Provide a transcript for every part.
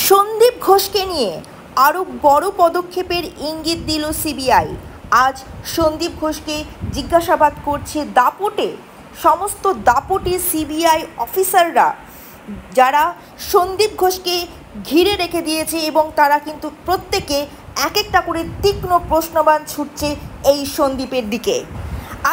সন্দীপ ঘোষকে নিয়ে আরও বড় পদক্ষেপের ইঙ্গিত দিল সিবিআই। আজ সন্দীপ ঘোষকে জিজ্ঞাসাবাদ করছে দাপটে। সমস্ত দাপটে সিবিআই অফিসাররা যারা সন্দীপ ঘোষকে ঘিরে রেখে দিয়েছে এবং তারা কিন্তু প্রত্যেকে এক একটা করে তীক্ষ্ণ প্রশ্নবাণ ছুটছে এই সন্দীপের দিকে।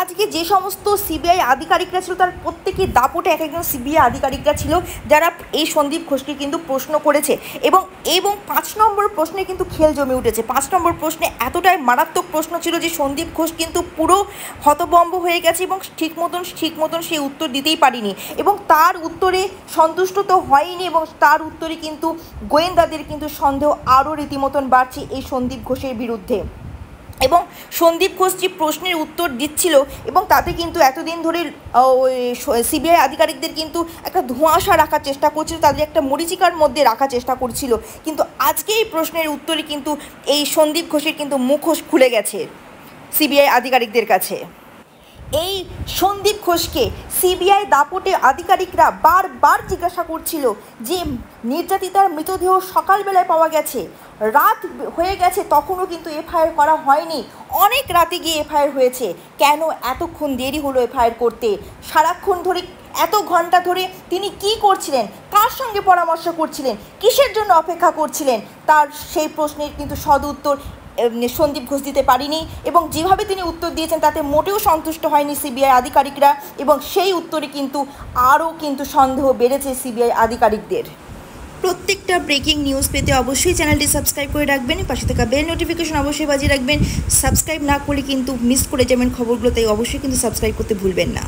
আজকে যে সমস্ত সিবিআই আধিকারিকরা ছিল তার প্রত্যেকে দাপটে এক একজন সিবিআই আধিকারিকরা ছিল যারা এই সন্দীপ ঘোষকে কিন্তু প্রশ্ন করেছে এবং 5 নম্বর প্রশ্নে কিন্তু খেল জমে উঠেছে। 5 নম্বর প্রশ্নে এতটাই মারাত্মক প্রশ্ন ছিল যে সন্দীপ ঘোষ কিন্তু পুরো হতভম্ব হয়ে গেছে এবং ঠিক মতন সেই উত্তর দিতেই পারিনি এবং তার উত্তরে সন্তুষ্ট তো হয়নি এবং তার উত্তরে কিন্তু গোয়েন্দাদের কিন্তু সন্দেহ আরও রীতিমতন বাড়ছে এই সন্দীপ ঘোষের বিরুদ্ধে। এবং সন্দীপ ঘোষ যে প্রশ্নের উত্তর দিচ্ছিল এবং তাতে কিন্তু এতদিন ধরে সিবিআই আধিকারিকদের কিন্তু একটা ধোঁয়াশা রাখার চেষ্টা করছিল, তাদের একটা মরীচিকার মধ্যে রাখার চেষ্টা করছিল, কিন্তু আজকে এই প্রশ্নের উত্তরে কিন্তু এই সন্দীপ ঘোষের কিন্তু মুখোশ খুলে গেছে সিবিআই আধিকারিকদের কাছে। এই সন্দীপ ঘোষকে সিবিআই দাপটে আধিকারিকরা বারবার জিজ্ঞাসা করছিল যে নির্যাতিতার মৃতদেহ সকালবেলায় পাওয়া গেছে, রাত হয়ে গেছে তখনও কিন্তু এফআইআর করা হয়নি, অনেক রাতে গিয়ে এফআইআর হয়েছে, কেন এতক্ষণ দেরি হলো এফআইআর করতে, সারাক্ষণ ধরে এত ঘন্টা ধরে তিনি কি করছিলেন, কার সঙ্গে পরামর্শ করছিলেন, কিসের জন্য অপেক্ষা করছিলেন, তার সেই প্রশ্নের কিন্তু সদুত্তর সন্দীপ ঘোষ দিতে পারেনি এবং যেভাবে তিনি উত্তর দিয়েছেন তাতে মোটেও সন্তুষ্ট হয়নি সিবিআই আধিকারিকরা এবং সেই উত্তরে কিন্তু আরও কিন্তু সন্দেহ বেড়েছে সিবিআই আধিকারিকদের। প্রত্যেকটা ব্রেকিং নিউজ পেতে অবশ্যই চ্যানেলটি সাবস্ক্রাইব করে রাখবেন, পাশে থাকা বেল নোটিফিকেশন অবশ্যই বাজিয়ে রাখবেন। সাবস্ক্রাইব না করলে কিন্তু মিস করে যাবেন খবরগুলো, তাই অবশ্যই কিন্তু সাবস্ক্রাইব করতে ভুলবেন না।